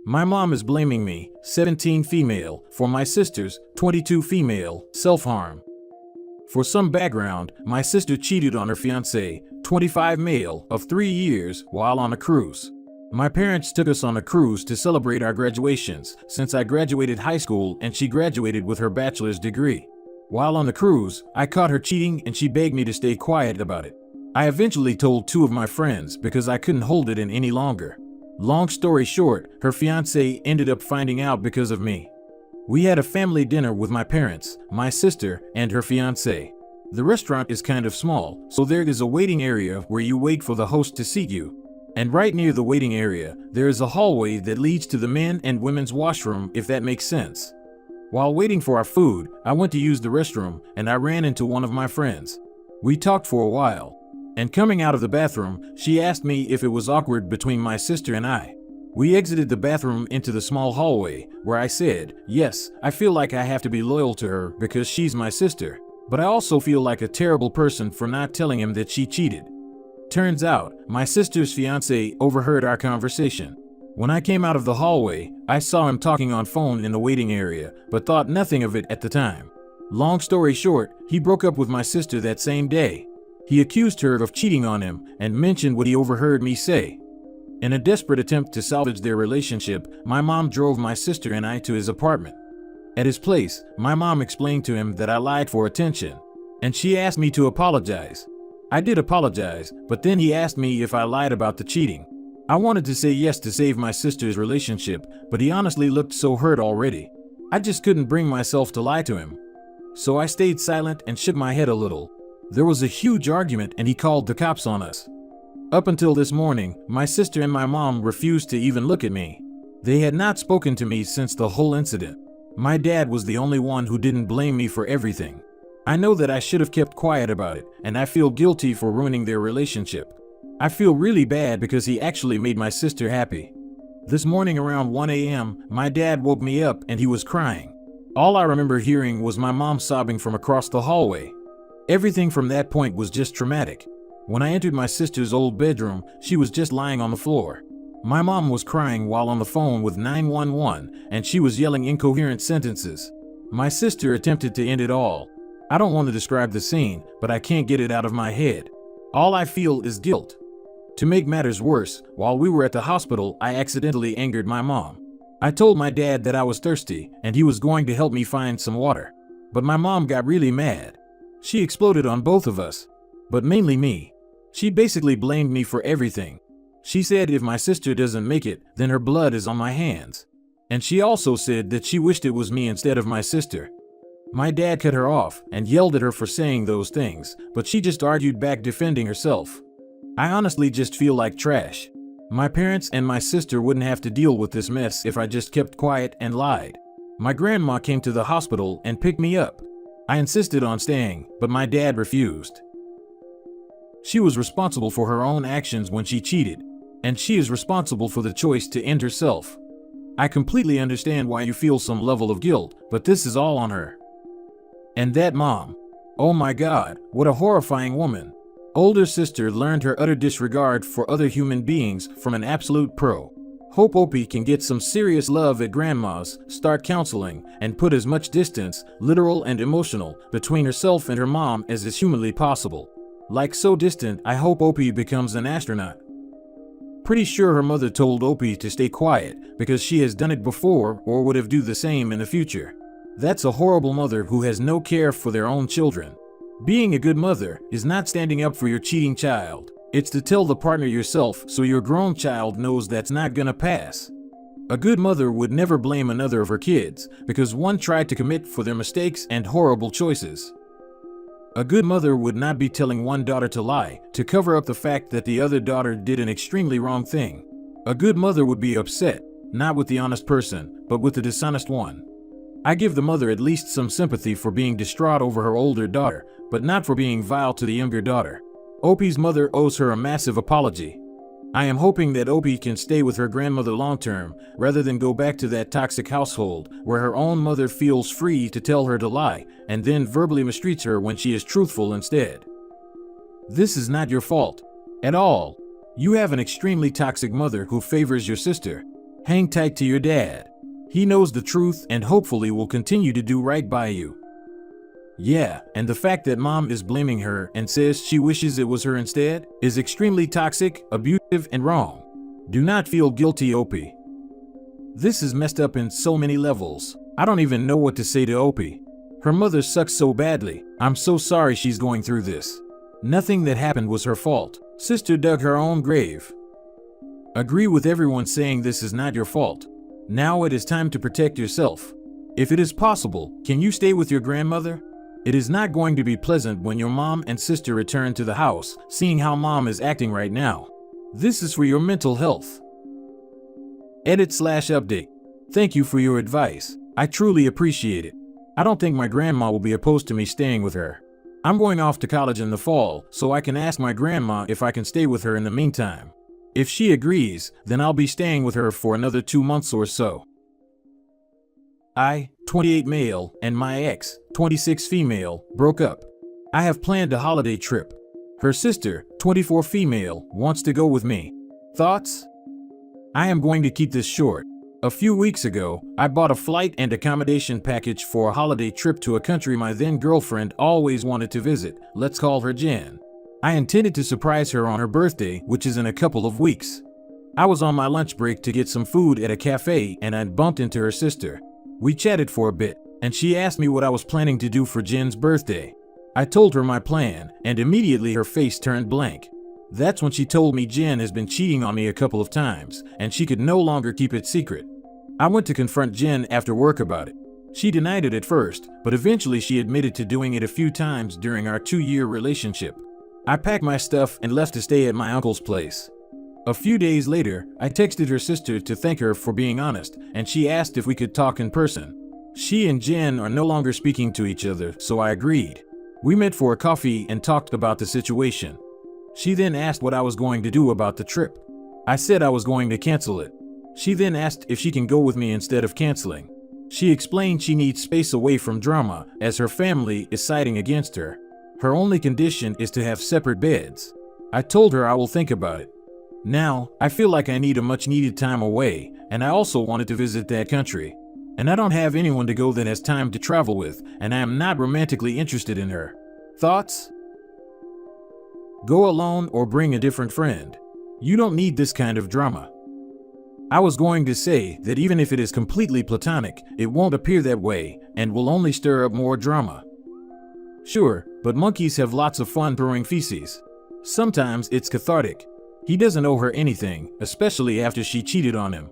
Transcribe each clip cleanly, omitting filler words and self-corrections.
My mom is blaming me, 17 female, for my sister's, 22 female, self-harm. For some background, my sister cheated on her fiancé, 25 male, of 3 years, while on a cruise. My parents took us on a cruise to celebrate our graduations, since I graduated high school and she graduated with her bachelor's degree. While on the cruise, I caught her cheating and she begged me to stay quiet about it. I eventually told 2 of my friends because I couldn't hold it in any longer. Long story short, her fiancé ended up finding out because of me. We had a family dinner with my parents, my sister, and her fiancé. The restaurant is kind of small, so there is a waiting area where you wait for the host to seat you. And right near the waiting area, there is a hallway that leads to the men and women's washroom, if that makes sense. While waiting for our food, I went to use the restroom and I ran into one of my friends. We talked for a while. And coming out of the bathroom, she asked me if it was awkward between my sister and I. We exited the bathroom into the small hallway, where I said, yes, I feel like I have to be loyal to her because she's my sister, but I also feel like a terrible person for not telling him that she cheated. Turns out, my sister's fiancé overheard our conversation. When I came out of the hallway, I saw him talking on phone in the waiting area, but thought nothing of it at the time. Long story short, he broke up with my sister that same day. He accused her of cheating on him and mentioned what he overheard me say. In a desperate attempt to salvage their relationship, my mom drove my sister and I to his apartment. At his place, my mom explained to him that I lied for attention, and she asked me to apologize. I did apologize, but then he asked me if I lied about the cheating. I wanted to say yes to save my sister's relationship, but he honestly looked so hurt already. I just couldn't bring myself to lie to him. So I stayed silent and shook my head a little. There was a huge argument and he called the cops on us. Up until this morning, my sister and my mom refused to even look at me. They had not spoken to me since the whole incident. My dad was the only one who didn't blame me for everything. I know that I should have kept quiet about it, and I feel guilty for ruining their relationship. I feel really bad because he actually made my sister happy. This morning around 1 a.m., my dad woke me up and he was crying. All I remember hearing was my mom sobbing from across the hallway. Everything from that point was just traumatic. When I entered my sister's old bedroom, she was just lying on the floor. My mom was crying while on the phone with 911, and she was yelling incoherent sentences. My sister attempted to end it all. I don't want to describe the scene, but I can't get it out of my head. All I feel is guilt. To make matters worse, while we were at the hospital, I accidentally angered my mom. I told my dad that I was thirsty, and he was going to help me find some water. But my mom got really mad. She exploded on both of us, but mainly me. She basically blamed me for everything. She said if my sister doesn't make it, then her blood is on my hands. And she also said that she wished it was me instead of my sister. My dad cut her off and yelled at her for saying those things, but she just argued back, defending herself. I honestly just feel like trash. My parents and my sister wouldn't have to deal with this mess if I just kept quiet and lied. My grandma came to the hospital and picked me up. I insisted on staying, but my dad refused. She was responsible for her own actions when she cheated, and she is responsible for the choice to end herself. I completely understand why you feel some level of guilt, but this is all on her. And that mom. Oh my God, what a horrifying woman. Older sister learned her utter disregard for other human beings from an absolute pro. Hope Opie can get some serious love at grandma's, start counseling, and put as much distance, literal and emotional, between herself and her mom as is humanly possible. Like so distant, I hope Opie becomes an astronaut. Pretty sure her mother told Opie to stay quiet because she has done it before or would have do the same in the future. That's a horrible mother who has no care for their own children. Being a good mother is not standing up for your cheating child. It's to tell the partner yourself so your grown child knows that's not gonna pass. A good mother would never blame another of her kids because one tried to commit for their mistakes and horrible choices. A good mother would not be telling one daughter to lie to cover up the fact that the other daughter did an extremely wrong thing. A good mother would be upset, not with the honest person, but with the dishonest one. I give the mother at least some sympathy for being distraught over her older daughter, but not for being vile to the younger daughter. Opie's mother owes her a massive apology. I am hoping that Opie can stay with her grandmother long term, rather than go back to that toxic household where her own mother feels free to tell her to lie and then verbally mistreats her when she is truthful instead. This is not your fault. At all. You have an extremely toxic mother who favors your sister. Hang tight to your dad. He knows the truth and hopefully will continue to do right by you. Yeah, and the fact that mom is blaming her and says she wishes it was her instead is extremely toxic, abusive, and wrong. Do not feel guilty, Opie. This is messed up in so many levels. I don't even know what to say to Opie. Her mother sucks so badly. I'm so sorry she's going through this. Nothing that happened was her fault. Sister dug her own grave. Agree with everyone saying this is not your fault. Now it is time to protect yourself. If it is possible, can you stay with your grandmother? It is not going to be pleasant when your mom and sister return to the house, seeing how mom is acting right now. This is for your mental health. Edit/update. Thank you for your advice. I truly appreciate it. I don't think my grandma will be opposed to me staying with her. I'm going off to college in the fall, so I can ask my grandma if I can stay with her in the meantime. If she agrees, then I'll be staying with her for another 2 months or so. I, 28 male, and my ex, 26 female, broke up. I have planned a holiday trip. Her sister, 24 female, wants to go with me. Thoughts? I am going to keep this short. A few weeks ago, I bought a flight and accommodation package for a holiday trip to a country my then girlfriend always wanted to visit. Let's call her Jen. I intended to surprise her on her birthday, which is in a couple of weeks. I was on my lunch break to get some food at a cafe and I bumped into her sister. We chatted for a bit, and she asked me what I was planning to do for Jen's birthday. I told her my plan, and immediately her face turned blank. That's when she told me Jen has been cheating on me a couple of times, and she could no longer keep it secret. I went to confront Jen after work about it. She denied it at first, but eventually she admitted to doing it a few times during our 2-year relationship. I packed my stuff and left to stay at my uncle's place. A few days later, I texted her sister to thank her for being honest, and she asked if we could talk in person. She and Jen are no longer speaking to each other, so I agreed. We met for a coffee and talked about the situation. She then asked what I was going to do about the trip. I said I was going to cancel it. She then asked if she can go with me instead of canceling. She explained she needs space away from drama, as her family is siding against her. Her only condition is to have separate beds. I told her I will think about it. Now, I feel like I need a much-needed time away, and I also wanted to visit that country. And I don't have anyone to go that has time to travel with, and I am not romantically interested in her. Thoughts? Go alone or bring a different friend. You don't need this kind of drama. I was going to say that even if it is completely platonic, it won't appear that way, and will only stir up more drama. Sure, but monkeys have lots of fun throwing feces. Sometimes it's cathartic. He doesn't owe her anything, especially after she cheated on him.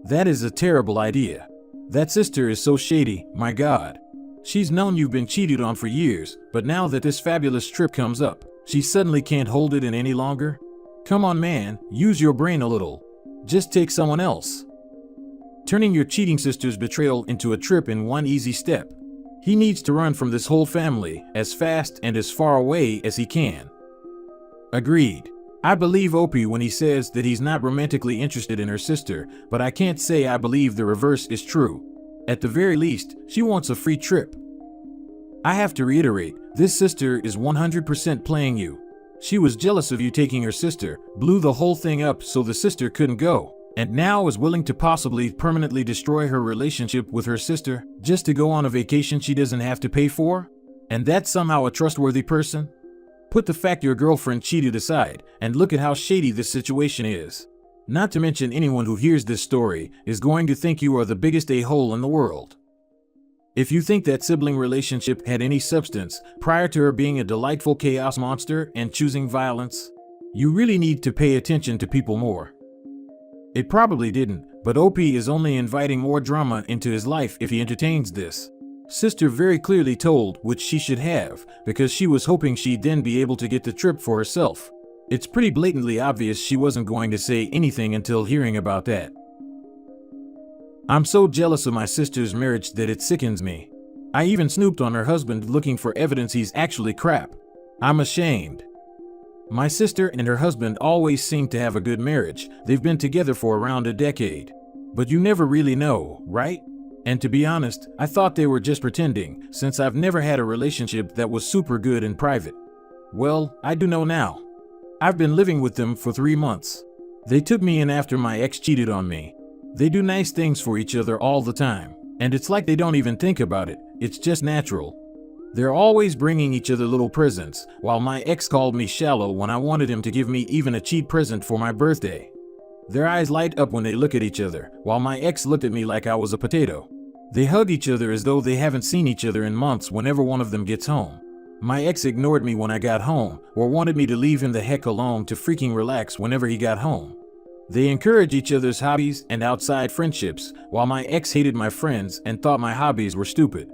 That is a terrible idea. That sister is so shady, my God. She's known you've been cheated on for years, but now that this fabulous trip comes up, she suddenly can't hold it in any longer? Come on, man, use your brain a little. Just take someone else. Turning your cheating sister's betrayal into a trip in one easy step. He needs to run from this whole family as fast and as far away as he can. Agreed. I believe Opie when he says that he's not romantically interested in her sister, but I can't say I believe the reverse is true. At the very least, she wants a free trip. I have to reiterate, this sister is 100% playing you. She was jealous of you taking her sister, blew the whole thing up so the sister couldn't go, and now is willing to possibly permanently destroy her relationship with her sister just to go on a vacation she doesn't have to pay for? And that's somehow a trustworthy person? Put the fact your girlfriend cheated aside, and look at how shady this situation is. Not to mention anyone who hears this story is going to think you are the biggest a-hole in the world. If you think that sibling relationship had any substance prior to her being a delightful chaos monster and choosing violence, you really need to pay attention to people more. It probably didn't, but OP is only inviting more drama into his life if he entertains this. Sister very clearly told which she should have, because she was hoping she'd then be able to get the trip for herself. It's pretty blatantly obvious she wasn't going to say anything until hearing about that. I'm so jealous of my sister's marriage that it sickens me. I even snooped on her husband looking for evidence he's actually crap. I'm ashamed. My sister and her husband always seem to have a good marriage. They've been together for around a decade. But you never really know, right? And to be honest, I thought they were just pretending, since I've never had a relationship that was super good in private. Well, I do know now. I've been living with them for 3 months. They took me in after my ex cheated on me. They do nice things for each other all the time, and it's like they don't even think about it, it's just natural. They're always bringing each other little presents, while my ex called me shallow when I wanted him to give me even a cheap present for my birthday. Their eyes light up when they look at each other, while my ex looked at me like I was a potato. They hug each other as though they haven't seen each other in months whenever one of them gets home. My ex ignored me when I got home, or wanted me to leave him the heck alone to freaking relax whenever he got home. They encourage each other's hobbies and outside friendships, while my ex hated my friends and thought my hobbies were stupid.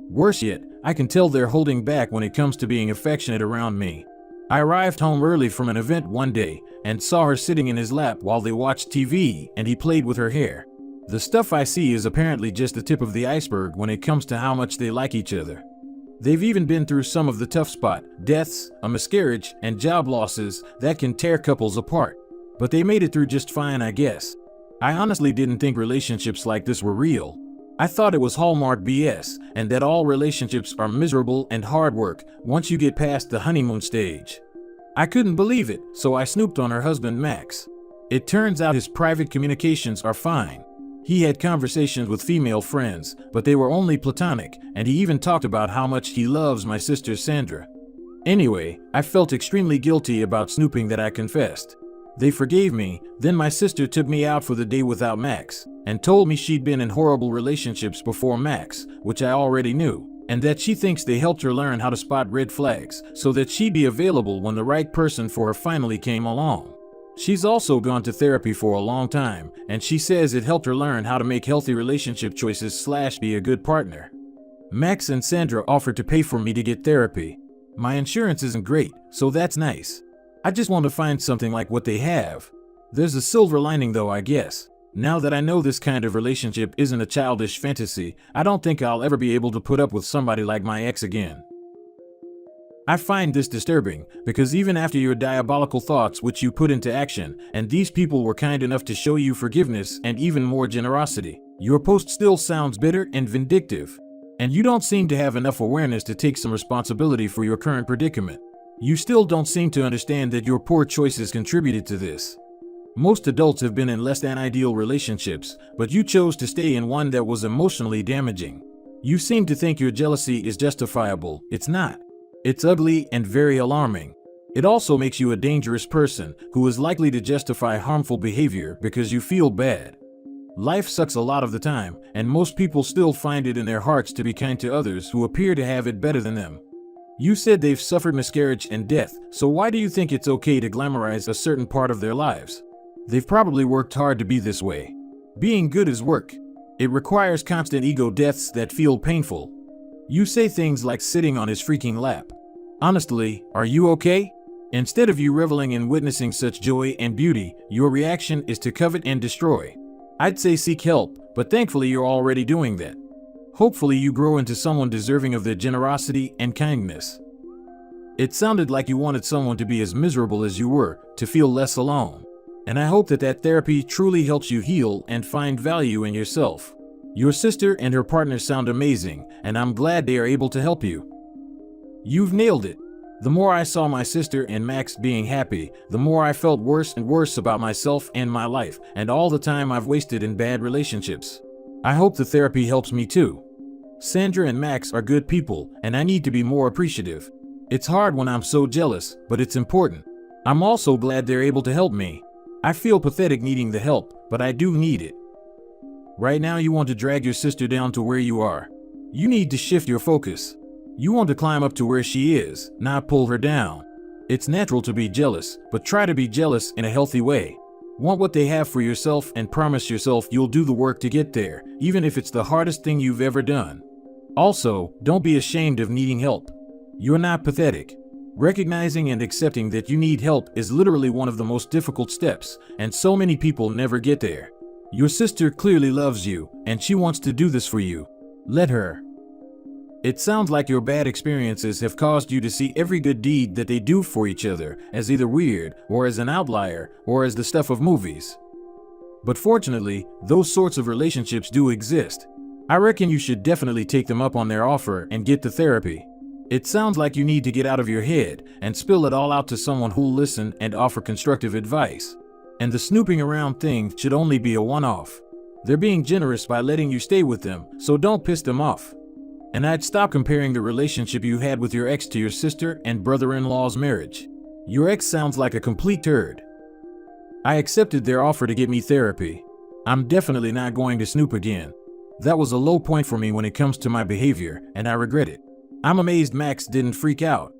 Worse yet, I can tell they're holding back when it comes to being affectionate around me. I arrived home early from an event one day and saw her sitting in his lap while they watched TV and he played with her hair. The stuff I see is apparently just the tip of the iceberg when it comes to how much they like each other. They've even been through some of the tough spot, deaths, a miscarriage, and job losses that can tear couples apart. But they made it through just fine, I guess. I honestly didn't think relationships like this were real. I thought it was Hallmark BS, and that all relationships are miserable and hard work once you get past the honeymoon stage. I couldn't believe it, so I snooped on her husband Max. It turns out his private communications are fine. He had conversations with female friends, but they were only platonic, and he even talked about how much he loves my sister Sandra. Anyway, I felt extremely guilty about snooping that I confessed. They forgave me, then my sister took me out for the day without Max, and told me she'd been in horrible relationships before Max, which I already knew, and that she thinks they helped her learn how to spot red flags, so that she'd be available when the right person for her finally came along. She's also gone to therapy for a long time, and she says it helped her learn how to make healthy relationship choices / be a good partner. Max and Sandra offered to pay for me to get therapy. My insurance isn't great, so that's nice. I just want to find something like what they have. There's a silver lining though, I guess. Now that I know this kind of relationship isn't a childish fantasy, I don't think I'll ever be able to put up with somebody like my ex again. I find this disturbing, because even after your diabolical thoughts which you put into action, and these people were kind enough to show you forgiveness and even more generosity, your post still sounds bitter and vindictive. And you don't seem to have enough awareness to take some responsibility for your current predicament. You still don't seem to understand that your poor choices contributed to this. Most adults have been in less than ideal relationships, but you chose to stay in one that was emotionally damaging. You seem to think your jealousy is justifiable. It's not. It's ugly and very alarming. It also makes you a dangerous person who is likely to justify harmful behavior because you feel bad. Life sucks a lot of the time, and most people still find it in their hearts to be kind to others who appear to have it better than them. You said they've suffered miscarriage and death, so why do you think it's okay to glamorize a certain part of their lives? They've probably worked hard to be this way. Being good is work. It requires constant ego deaths that feel painful. You say things like sitting on his freaking lap. Honestly, are you okay? Instead of you reveling in witnessing such joy and beauty, your reaction is to covet and destroy. I'd say seek help, but thankfully you're already doing that. Hopefully you grow into someone deserving of their generosity and kindness. It sounded like you wanted someone to be as miserable as you were, to feel less alone. And I hope that therapy truly helps you heal and find value in yourself. Your sister and her partner sound amazing, and I'm glad they are able to help you. You've nailed it. The more I saw my sister and Max being happy, the more I felt worse and worse about myself and my life, and all the time I've wasted in bad relationships. I hope the therapy helps me too. Sandra and Max are good people, and I need to be more appreciative. It's hard when I'm so jealous, but it's important. I'm also glad they're able to help me. I feel pathetic needing the help, but I do need it. Right now you want to drag your sister down to where you are. You need to shift your focus. You want to climb up to where she is, not pull her down. It's natural to be jealous, but try to be jealous in a healthy way. Want what they have for yourself and promise yourself you'll do the work to get there, even if it's the hardest thing you've ever done. Also, don't be ashamed of needing help. You're not pathetic. Recognizing and accepting that you need help is literally one of the most difficult steps, and so many people never get there. Your sister clearly loves you, and she wants to do this for you. Let her. It sounds like your bad experiences have caused you to see every good deed that they do for each other as either weird, or as an outlier, or as the stuff of movies. But fortunately, those sorts of relationships do exist. I reckon you should definitely take them up on their offer and get the therapy. It sounds like you need to get out of your head and spill it all out to someone who'll listen and offer constructive advice. And the snooping around thing should only be a one-off. They're being generous by letting you stay with them, so don't piss them off. And I'd stop comparing the relationship you had with your ex to your sister and brother-in-law's marriage. Your ex sounds like a complete turd. I accepted their offer to get me therapy. I'm definitely not going to snoop again. That was a low point for me when it comes to my behavior, and I regret it. I'm amazed Max didn't freak out.